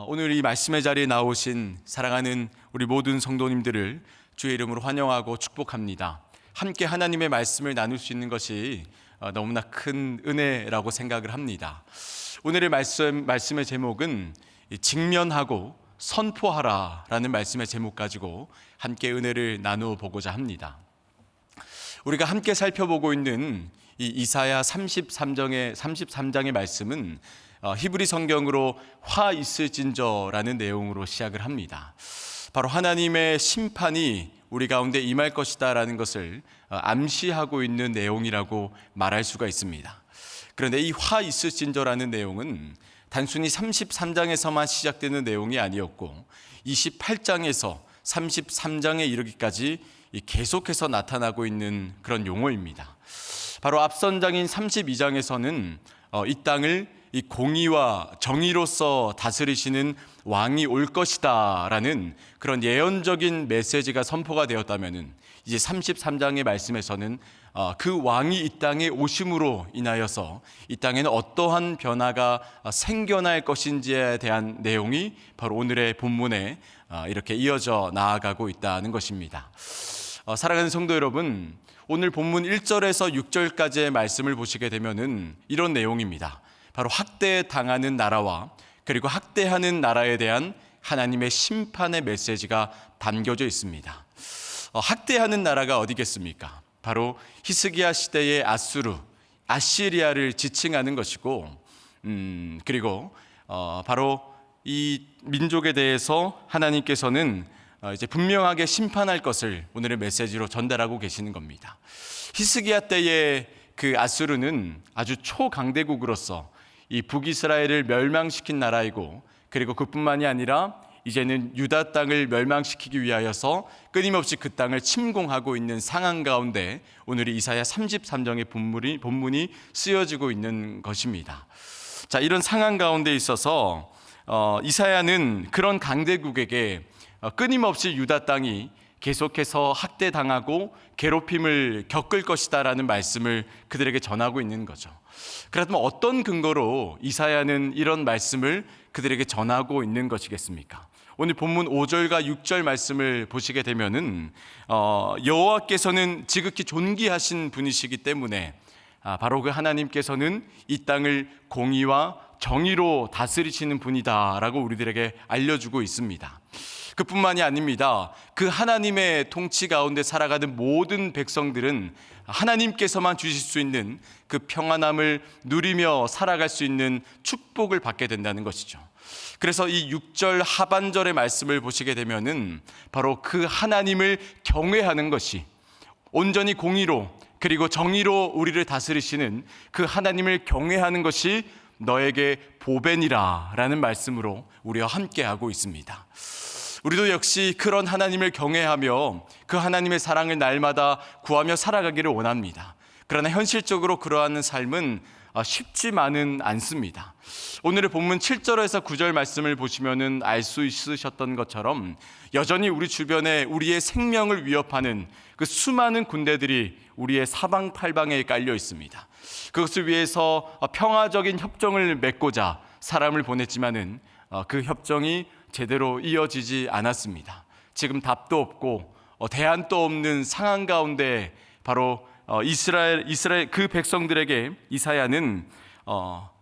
오늘 이 말씀의 자리에 나오신 사랑하는 우리 모든 성도님들을 주의 이름으로 환영하고 축복합니다. 함께 하나님의 말씀을 나눌 수 있는 것이 너무나 큰 은혜라고 생각을 합니다. 오늘의 말씀의 제목은 직면하고 선포하라 라는 말씀의 제목 가지고 함께 은혜를 나누어 보고자 합니다. 우리가 함께 살펴보고 있는 이 이사야 33장의 말씀은 히브리 성경으로 화 있을진저라는 내용으로 시작을 합니다. 바로 하나님의 심판이 우리 가운데 임할 것이다 라는 것을 암시하고 있는 내용이라고 말할 수가 있습니다. 그런데 이 화 있을진저라는 내용은 단순히 33장에서만 시작되는 내용이 아니었고 28장에서 33장에 이르기까지 계속해서 나타나고 있는 그런 용어입니다. 바로 앞선 장인 32장에서는 이 땅을 이 공의와 정의로서 다스리시는 왕이 올 것이다 라는 그런 예언적인 메시지가 선포가 되었다면 이제 33장의 말씀에서는 그 왕이 이 땅에 오심으로 인하여서 이 땅에는 어떠한 변화가 생겨날 것인지에 대한 내용이 바로 오늘의 본문에 이렇게 이어져 나아가고 있다는 것입니다. 사랑하는 성도 여러분, 오늘 본문 1절에서 6절까지의 말씀을 보시게 되면은 이런 내용입니다. 바로 학대당하는 나라와 그리고 학대하는 나라에 대한 하나님의 심판의 메시지가 담겨져 있습니다. 학대하는 나라가 어디겠습니까? 바로 히스기야 시대의 아시리아를 지칭하는 것이고, 그리고 바로 이 민족에 대해서 하나님께서는 이제 분명하게 심판할 것을 오늘의 메시지로 전달하고 계시는 겁니다. 히스기야 때의 그 아수르는 아주 초강대국으로서 이 북이스라엘을 멸망시킨 나라이고, 그리고 그뿐만이 아니라 이제는 유다 땅을 멸망시키기 위하여서 끊임없이 그 땅을 침공하고 있는 상황 가운데 오늘 이사야 33장의 본문이 쓰여지고 있는 것입니다. 자, 이런 상황 가운데 있어서 이사야는 그런 강대국에게 끊임없이 유다 땅이 계속해서 학대당하고 괴롭힘을 겪을 것이다 라는 말씀을 그들에게 전하고 있는 거죠. 그렇다면 어떤 근거로 이사야는 이런 말씀을 그들에게 전하고 있는 것이겠습니까? 오늘 본문 5절과 6절 말씀을 보시게 되면은 여호와께서는 지극히 존귀하신 분이시기 때문에 바로 그 하나님께서는 이 땅을 공의와 정의로 다스리시는 분이다라고 우리들에게 알려주고 있습니다. 그뿐만이 아닙니다. 그 하나님의 통치 가운데 살아가는 모든 백성들은 하나님께서만 주실 수 있는 그 평안함을 누리며 살아갈 수 있는 축복을 받게 된다는 것이죠. 그래서 이 6절 하반절의 말씀을 보시게 되면은 바로 그 하나님을 경외하는 것이, 온전히 공의로 그리고 정의로 우리를 다스리시는 그 하나님을 경외하는 것이 너에게 보배니라 라는 말씀으로 우리와 함께하고 있습니다. 우리도 역시 그런 하나님을 경외하며 그 하나님의 사랑을 날마다 구하며 살아가기를 원합니다. 그러나 현실적으로 그러한 삶은 쉽지만은 않습니다. 오늘의 본문 7절에서 9절 말씀을 보시면은 알 수 있으셨던 것처럼 여전히 우리 주변에 우리의 생명을 위협하는 그 수많은 군대들이 우리의 사방팔방에 깔려 있습니다. 그것을 위해서 평화적인 협정을 맺고자 사람을 보냈지만은 그 협정이 제대로 이어지지 않았습니다. 지금 답도 없고 대안도 없는 상황 가운데 바로 이스라엘 그 백성들에게 이사야는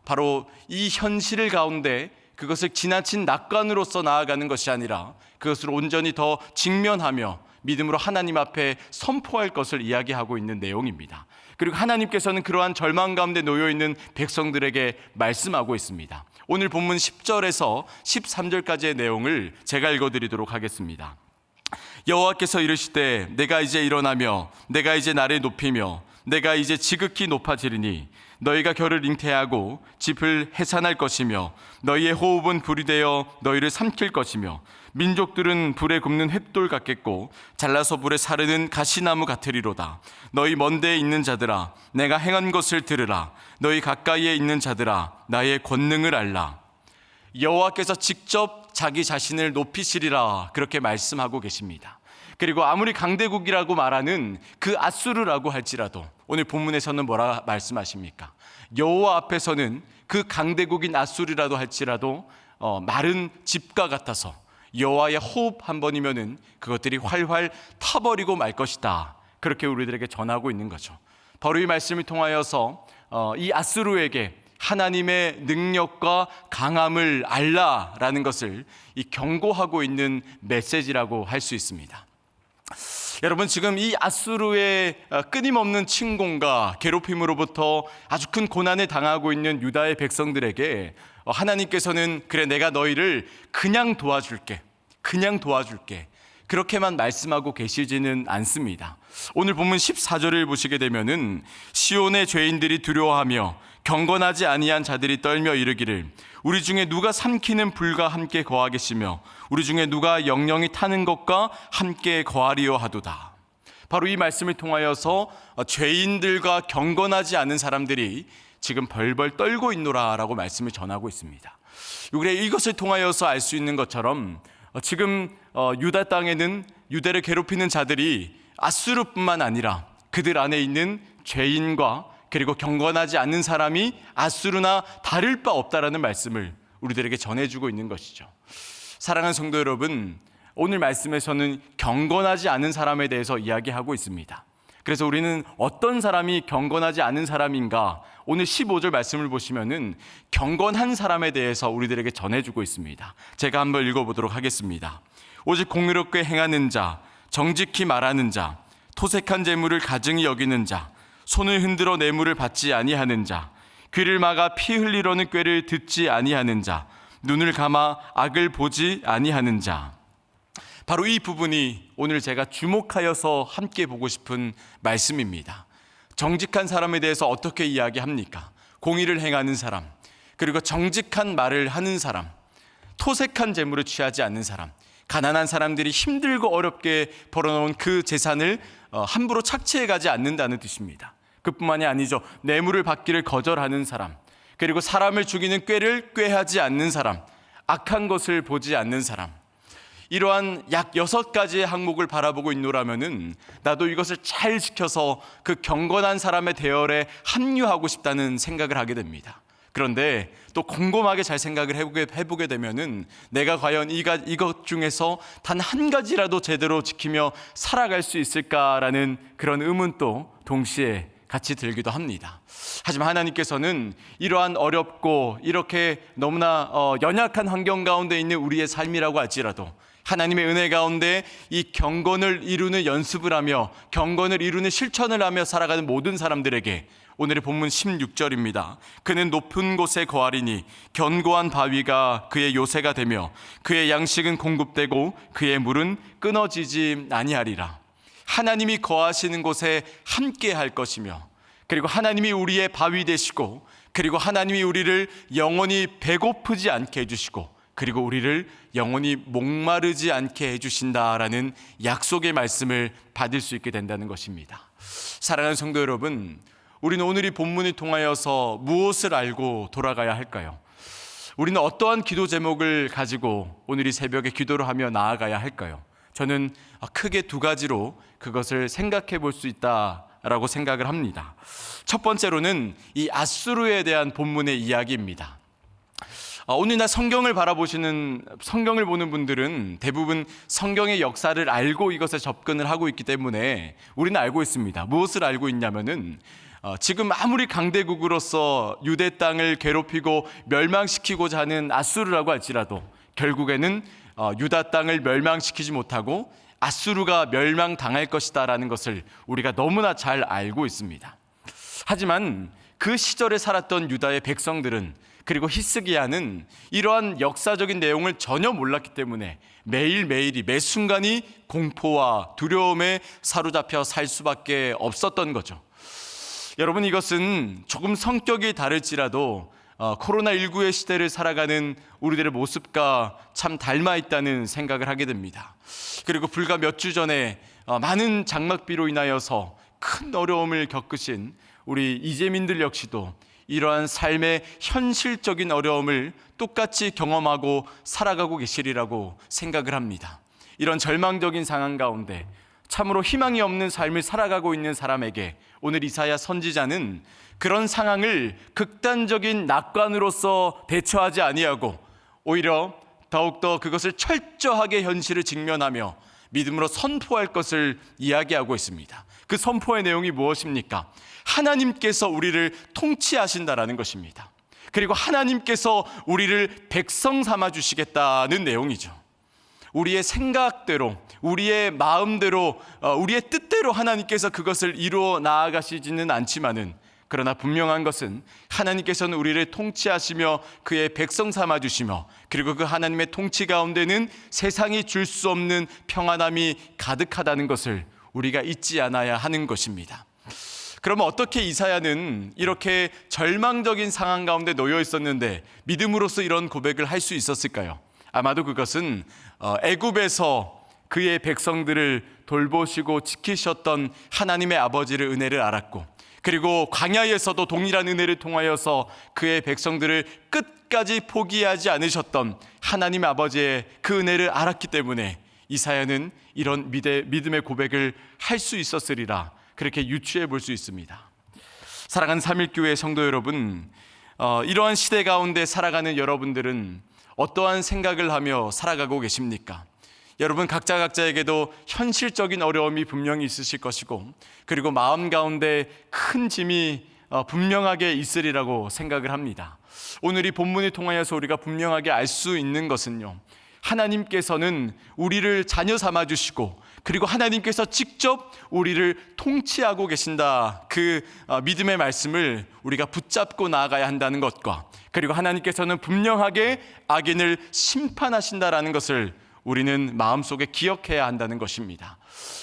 바로 이 현실 가운데 그것을 지나친 낙관으로서 나아가는 것이 아니라 그것을 온전히 더 직면하며 믿음으로 하나님 앞에 선포할 것을 이야기하고 있는 내용입니다. 그리고 하나님께서는 그러한 절망 가운데 놓여있는 백성들에게 말씀하고 있습니다. 오늘 본문 10절에서 13절까지의 내용을 제가 읽어드리도록 하겠습니다. 여호와께서 이르시되 내가 이제 일어나며 내가 이제 나를 높이며 내가 이제 지극히 높아지리니 너희가 겨를 잉태하고 짚을 해산할 것이며 너희의 호흡은 불이 되어 너희를 삼킬 것이며 민족들은 불에 굽는 횃돌 같겠고 잘라서 불에 사르는 가시나무 같으리로다. 너희 먼 데에 있는 자들아 내가 행한 것을 들으라. 너희 가까이에 있는 자들아 나의 권능을 알라. 여호와께서 직접 자기 자신을 높이시리라 그렇게 말씀하고 계십니다. 그리고 아무리 강대국이라고 말하는 그 아수르라고 할지라도 오늘 본문에서는 뭐라 말씀하십니까? 여호와 앞에서는 그 강대국인 아수르라도 할지라도 마른 짚과 같아서 여호와의 호흡 한 번이면은 그것들이 활활 타버리고 말 것이다. 그렇게 우리들에게 전하고 있는 거죠. 바로 이 말씀을 통하여서 이 아수르에게 하나님의 능력과 강함을 알라라는 것을 이 경고하고 있는 메시지라고 할 수 있습니다. 여러분, 지금 이 아수르의 끊임없는 침공과 괴롭힘으로부터 아주 큰 고난을 당하고 있는 유다의 백성들에게 하나님께서는 그래, 내가 너희를 그냥 도와줄게, 그렇게만 말씀하고 계시지는 않습니다. 오늘 본문 14절을 보시게 되면은 시온의 죄인들이 두려워하며 경건하지 아니한 자들이 떨며 이르기를 우리 중에 누가 삼키는 불과 함께 거하겠으며 우리 중에 누가 영영이 타는 것과 함께 거하리요 하도다. 바로 이 말씀을 통하여서 죄인들과 경건하지 않은 사람들이 지금 벌벌 떨고 있노라 라고 말씀을 전하고 있습니다. 그래, 이것을 통하여서 알 수 있는 것처럼 지금 유다 땅에는 유대를 괴롭히는 자들이 아수르뿐만 아니라 그들 안에 있는 죄인과 그리고 경건하지 않는 사람이 아수르나 다를 바 없다라는 말씀을 우리들에게 전해주고 있는 것이죠. 사랑하는 성도 여러분, 오늘 말씀에서는 경건하지 않은 사람에 대해서 이야기하고 있습니다. 그래서 우리는 어떤 사람이 경건하지 않은 사람인가, 오늘 15절 말씀을 보시면은 경건한 사람에 대해서 우리들에게 전해주고 있습니다. 제가 한번 읽어보도록 하겠습니다. 오직 공의롭게 행하는 자, 정직히 말하는 자, 토색한 재물을 가증히 여기는 자, 손을 흔들어 뇌물을 받지 아니하는 자, 귀를 막아 피 흘리려는 꾀를 듣지 아니하는 자, 눈을 감아 악을 보지 아니하는 자. 바로 이 부분이 오늘 제가 주목하여서 함께 보고 싶은 말씀입니다. 정직한 사람에 대해서 어떻게 이야기합니까? 공의를 행하는 사람, 그리고 정직한 말을 하는 사람, 토색한 재물을 취하지 않는 사람, 가난한 사람들이 힘들고 어렵게 벌어놓은 그 재산을 함부로 착취해 가지 않는다는 뜻입니다. 그뿐만이 아니죠. 뇌물을 받기를 거절하는 사람, 그리고 사람을 죽이는 꾀를 꾀하지 않는 사람, 악한 것을 보지 않는 사람. 이러한 약 6가지의 항목을 바라보고 있노라면은 나도 이것을 잘 지켜서 그 경건한 사람의 대열에 합류하고 싶다는 생각을 하게 됩니다. 그런데 또 곰곰하게 잘 생각을 해보게 되면은 내가 과연 이것 중에서 단 한 가지라도 제대로 지키며 살아갈 수 있을까라는 그런 의문도 동시에 같이 들기도 합니다. 하지만 하나님께서는 이러한 어렵고 이렇게 너무나 연약한 환경 가운데 있는 우리의 삶이라고 할지라도 하나님의 은혜 가운데 이 경건을 이루는 연습을 하며 경건을 이루는 실천을 하며 살아가는 모든 사람들에게 오늘의 본문 16절입니다. 그는 높은 곳에 거하리니 견고한 바위가 그의 요새가 되며 그의 양식은 공급되고 그의 물은 끊어지지 아니하리라. 하나님이 거하시는 곳에 함께 할 것이며, 그리고 하나님이 우리의 바위 되시고, 그리고 하나님이 우리를 영원히 배고프지 않게 해주시고, 그리고 우리를 영원히 목마르지 않게 해주신다라는 약속의 말씀을 받을 수 있게 된다는 것입니다. 사랑하는 성도 여러분, 우리는 오늘 이 본문을 통하여서 무엇을 알고 돌아가야 할까요? 우리는 어떠한 기도 제목을 가지고 오늘 이 새벽에 기도를 하며 나아가야 할까요? 저는 크게 2가지로 그것을 생각해 볼 수 있다라고 생각을 합니다. 첫 번째로는 이 아수르에 대한 본문의 이야기입니다. 오늘날 성경을 보는 분들은 대부분 성경의 역사를 알고 이것에 접근을 하고 있기 때문에 우리는 알고 있습니다. 무엇을 알고 있냐면은 지금 아무리 강대국으로서 유대 땅을 괴롭히고 멸망시키고자 하는 아수르라고 할지라도 결국에는 유다 땅을 멸망시키지 못하고 아수르가 멸망당할 것이다라는 것을 우리가 너무나 잘 알고 있습니다. 하지만 그 시절에 살았던 유다의 백성들은, 그리고 히스기야는 이러한 역사적인 내용을 전혀 몰랐기 때문에 매일매일이 매 순간이 공포와 두려움에 사로잡혀 살 수밖에 없었던 거죠. 여러분, 이것은 조금 성격이 다를지라도 코로나19의 시대를 살아가는 우리들의 모습과 참 닮아 있다는 생각을 하게 됩니다. 그리고 불과 몇 주 전에 많은 장막비로 인하여서 큰 어려움을 겪으신 우리 이재민들 역시도 이러한 삶의 현실적인 어려움을 똑같이 경험하고 살아가고 계시리라고 생각을 합니다. 이런 절망적인 상황 가운데 참으로 희망이 없는 삶을 살아가고 있는 사람에게 오늘 이사야 선지자는 그런 상황을 극단적인 낙관으로서 대처하지 아니하고 오히려 더욱더 그것을 철저하게 현실을 직면하며 믿음으로 선포할 것을 이야기하고 있습니다. 그 선포의 내용이 무엇입니까? 하나님께서 우리를 통치하신다라는 것입니다. 그리고 하나님께서 우리를 백성 삼아 주시겠다는 내용이죠. 우리의 생각대로, 우리의 마음대로, 우리의 뜻대로 하나님께서 그것을 이루어 나아가시지는 않지만은, 그러나 분명한 것은 하나님께서는 우리를 통치하시며 그의 백성 삼아 주시며, 그리고 그 하나님의 통치 가운데는 세상이 줄 수 없는 평안함이 가득하다는 것을 우리가 잊지 않아야 하는 것입니다. 그러면 어떻게 이사야는 이렇게 절망적인 상황 가운데 놓여 있었는데 믿음으로써 이런 고백을 할 수 있었을까요? 아마도 그것은 애굽에서 그의 백성들을 돌보시고 지키셨던 하나님의 아버지를 은혜를 알았고, 그리고 광야에서도 동일한 은혜를 통하여서 그의 백성들을 끝까지 포기하지 않으셨던 하나님 아버지의 그 은혜를 알았기 때문에 이사야는 이런 믿음의 고백을 할 수 있었으리라, 그렇게 유추해 볼 수 있습니다. 사랑하는 삼일교회 성도 여러분, 이러한 시대 가운데 살아가는 여러분들은 어떠한 생각을 하며 살아가고 계십니까? 여러분 각자에게도 현실적인 어려움이 분명히 있으실 것이고, 그리고 마음 가운데 큰 짐이 분명하게 있으리라고 생각을 합니다. 오늘 이 본문을 통하여서 우리가 분명하게 알 수 있는 것은요, 하나님께서는 우리를 자녀 삼아 주시고, 그리고 하나님께서 직접 우리를 통치하고 계신다, 그 믿음의 말씀을 우리가 붙잡고 나아가야 한다는 것과, 그리고 하나님께서는 분명하게 악인을 심판하신다라는 것을 우리는 마음속에 기억해야 한다는 것입니다.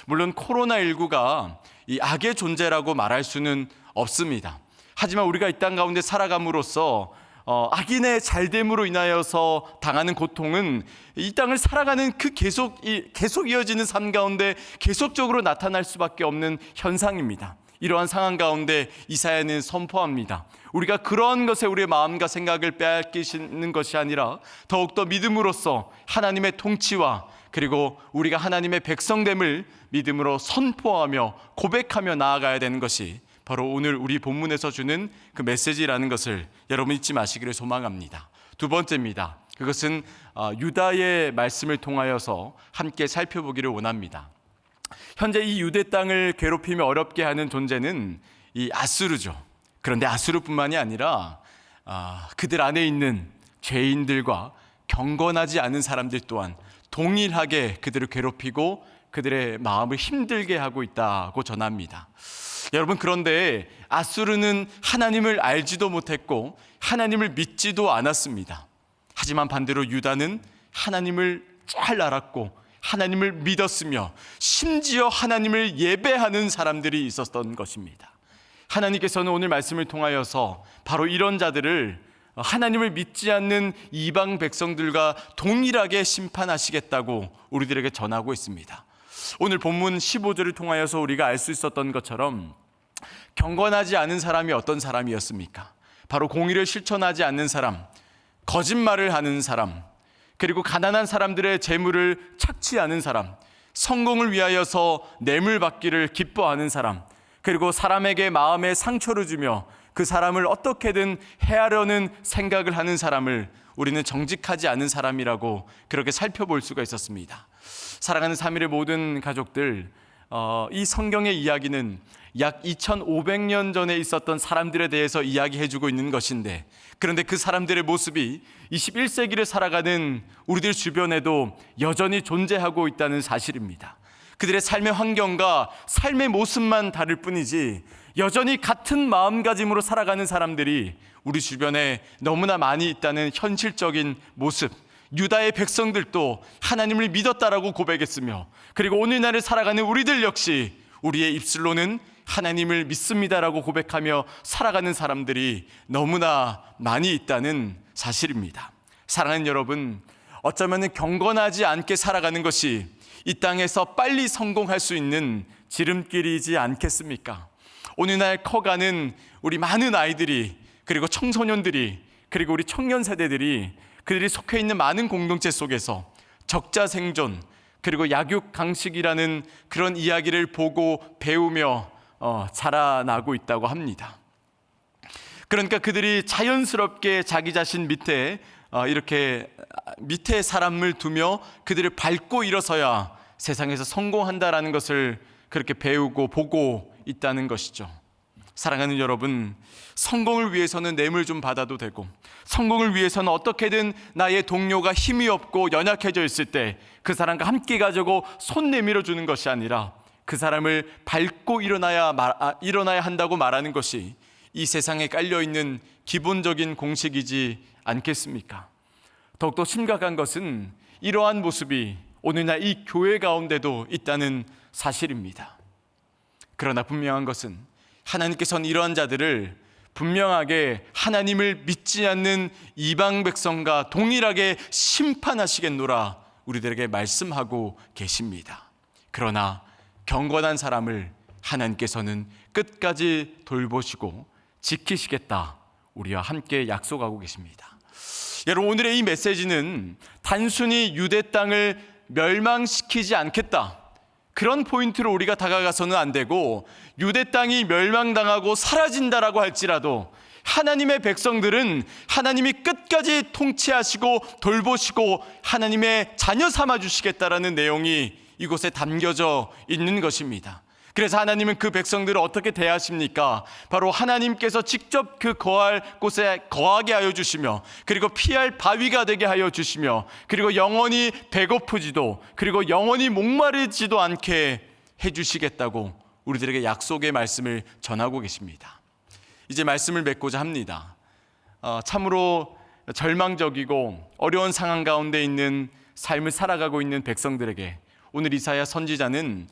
물론 코로나19가 이 악의 존재라고 말할 수는 없습니다. 하지만 우리가 이 땅 가운데 살아감으로써 악인의 잘됨으로 인하여서 당하는 고통은 이 땅을 살아가는 그 계속 이어지는 삶 가운데 계속적으로 나타날 수밖에 없는 현상입니다. 이러한 상황 가운데 이사야는 선포합니다. 우리가 그런 것에 우리의 마음과 생각을 빼앗기시는 것이 아니라 더욱더 믿음으로써 하나님의 통치와, 그리고 우리가 하나님의 백성됨을 믿음으로 선포하며 고백하며 나아가야 되는 것이 바로 오늘 우리 본문에서 주는 그 메시지라는 것을 여러분 잊지 마시기를 소망합니다. 두 번째입니다. 그것은 유다의 말씀을 통하여서 함께 살펴보기를 원합니다. 현재 이 유대 땅을 괴롭히며 어렵게 하는 존재는 이 아수르죠. 그런데 아수르뿐만이 아니라 그들 안에 있는 죄인들과 경건하지 않은 사람들 또한 동일하게 그들을 괴롭히고 그들의 마음을 힘들게 하고 있다고 전합니다. 여러분, 그런데 아수르는 하나님을 알지도 못했고 하나님을 믿지도 않았습니다. 하지만 반대로 유다는 하나님을 잘 알았고 하나님을 믿었으며 심지어 하나님을 예배하는 사람들이 있었던 것입니다. 하나님께서는 오늘 말씀을 통하여서 바로 이런 자들을 하나님을 믿지 않는 이방 백성들과 동일하게 심판하시겠다고 우리들에게 전하고 있습니다. 오늘 본문 15절을 통하여서 우리가 알 수 있었던 것처럼 경건하지 않은 사람이 어떤 사람이었습니까? 바로 공의를 실천하지 않는 사람, 거짓말을 하는 사람, 그리고 가난한 사람들의 재물을 착취하는 사람, 성공을 위하여서 뇌물 받기를 기뻐하는 사람, 그리고 사람에게 마음에 상처를 주며 그 사람을 어떻게든 해하려는 생각을 하는 사람을 우리는 정직하지 않은 사람이라고 그렇게 살펴볼 수가 있었습니다. 사랑하는 3일의 모든 가족들, 이 성경의 이야기는 약 2500년 전에 있었던 사람들에 대해서 이야기해주고 있는 것인데, 그런데 그 사람들의 모습이 21세기를 살아가는 우리들 주변에도 여전히 존재하고 있다는 사실입니다. 그들의 삶의 환경과 삶의 모습만 다를 뿐이지 여전히 같은 마음가짐으로 살아가는 사람들이 우리 주변에 너무나 많이 있다는 현실적인 모습, 유다의 백성들도 하나님을 믿었다라고 고백했으며, 그리고 오늘날을 살아가는 우리들 역시 우리의 입술로는 하나님을 믿습니다라고 고백하며 살아가는 사람들이 너무나 많이 있다는 사실입니다. 사랑하는 여러분, 어쩌면 경건하지 않게 살아가는 것이 이 땅에서 빨리 성공할 수 있는 지름길이지 않겠습니까? 오늘날 커가는 우리 많은 아이들이, 그리고 청소년들이, 그리고 우리 청년 세대들이 그들이 속해 있는 많은 공동체 속에서 적자생존, 그리고 약육강식이라는 그런 이야기를 보고 배우며 자라나고 있다고 합니다. 그러니까 그들이 자연스럽게 자기 자신 밑에 이렇게 밑에 사람을 두며 그들을 밟고 일어서야 세상에서 성공한다라는 것을 그렇게 배우고 보고 있다는 것이죠. 사랑하는 여러분, 성공을 위해서는 뇌물 좀 받아도 되고, 성공을 위해서는 어떻게든 나의 동료가 힘이 없고 연약해져 있을 때 그 사람과 함께 가지고 손 내밀어 주는 것이 아니라 그 사람을 밟고 일어나야 한다고 말하는 것이 이 세상에 깔려있는 기본적인 공식이지 않겠습니까? 더욱더 심각한 것은 이러한 모습이 오늘날 이 교회 가운데도 있다는 사실입니다. 그러나 분명한 것은 하나님께서는 이러한 자들을 분명하게 하나님을 믿지 않는 이방 백성과 동일하게 심판하시겠노라 우리들에게 말씀하고 계십니다. 그러나 경건한 사람을 하나님께서는 끝까지 돌보시고 지키시겠다 우리와 함께 약속하고 계십니다. 여러분, 오늘의 이 메시지는 단순히 유대 땅을 멸망시키지 않겠다, 그런 포인트로 우리가 다가가서는 안 되고, 유대 땅이 멸망당하고 사라진다라고 할지라도 하나님의 백성들은 하나님이 끝까지 통치하시고 돌보시고 하나님의 자녀 삼아 주시겠다라는 내용이 이곳에 담겨져 있는 것입니다. 그래서 하나님은 그 백성들을 어떻게 대하십니까? 바로 하나님께서 직접 그 거할 곳에 거하게 하여 주시며, 그리고 피할 바위가 되게 하여 주시며, 그리고 영원히 배고프지도, 그리고 영원히 목마르지도 않게 해주시겠다고 우리들에게 약속의 말씀을 전하고 계십니다. 이제 말씀을 맺고자 합니다. 참으로 절망적이고 어려운 상황 가운데 있는 삶을 살아가고 있는 백성들에게 오늘 이사야 선지자는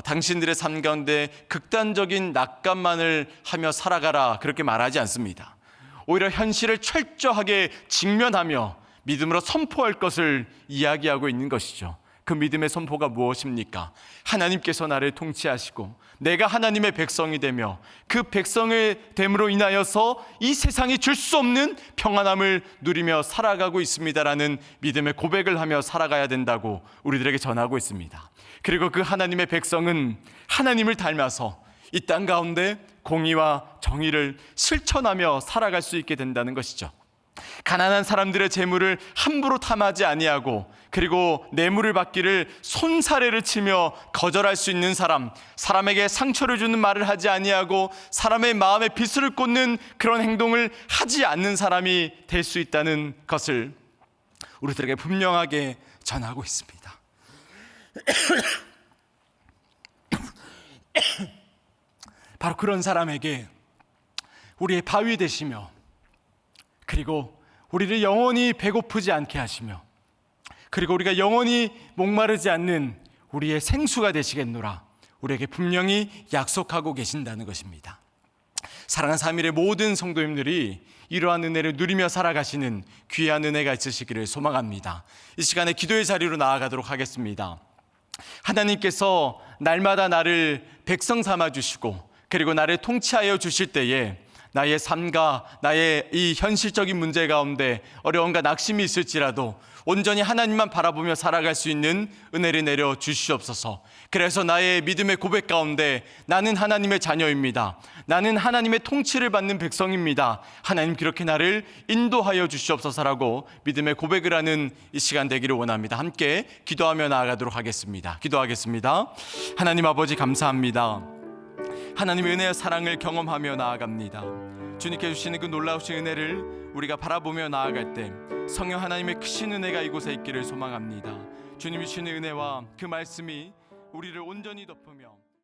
당신들의 삶 가운데 극단적인 낙감만을 하며 살아가라 그렇게 말하지 않습니다. 오히려 현실을 철저하게 직면하며 믿음으로 선포할 것을 이야기하고 있는 것이죠. 그 믿음의 선포가 무엇입니까? 하나님께서 나를 통치하시고 내가 하나님의 백성이 되며 그 백성의 됨으로 인하여서 이 세상이 줄 수 없는 평안함을 누리며 살아가고 있습니다라는 믿음의 고백을 하며 살아가야 된다고 우리들에게 전하고 있습니다. 그리고 그 하나님의 백성은 하나님을 닮아서 이 땅 가운데 공의와 정의를 실천하며 살아갈 수 있게 된다는 것이죠. 가난한 사람들의 재물을 함부로 탐하지 아니하고, 그리고 뇌물을 받기를 손사래를 치며 거절할 수 있는 사람, 사람에게 상처를 주는 말을 하지 아니하고 사람의 마음에 비수를 꽂는 그런 행동을 하지 않는 사람이 될 수 있다는 것을 우리들에게 분명하게 전하고 있습니다. 바로 그런 사람에게 우리의 바위 되시며, 그리고 우리를 영원히 배고프지 않게 하시며, 그리고 우리가 영원히 목마르지 않는 우리의 생수가 되시겠노라 우리에게 분명히 약속하고 계신다는 것입니다. 사랑하는 3일의 모든 성도님들이 이러한 은혜를 누리며 살아가시는 귀한 은혜가 있으시기를 소망합니다. 이 시간에 기도의 자리로 나아가도록 하겠습니다. 하나님께서 날마다 나를 백성 삼아 주시고, 그리고 나를 통치하여 주실 때에 나의 삶과 나의 이 현실적인 문제 가운데 어려움과 낙심이 있을지라도 온전히 하나님만 바라보며 살아갈 수 있는 은혜를 내려 주시옵소서. 그래서 나의 믿음의 고백 가운데 나는 하나님의 자녀입니다, 나는 하나님의 통치를 받는 백성입니다, 하나님 그렇게 나를 인도하여 주시옵소서라고 믿음의 고백을 하는 이 시간 되기를 원합니다. 함께 기도하며 나아가도록 하겠습니다. 기도하겠습니다. 하나님 아버지, 감사합니다. 하나님의 은혜와 사랑을 경험하며 나아갑니다. 주님께 주시는 그 놀라우신 은혜를 우리가 바라보며 나아갈 때 성령 하나님의 크신 은혜가 이곳에 있기를 소망합니다. 주님이 주시는 은혜와 그 말씀이 우리를 온전히 덮으며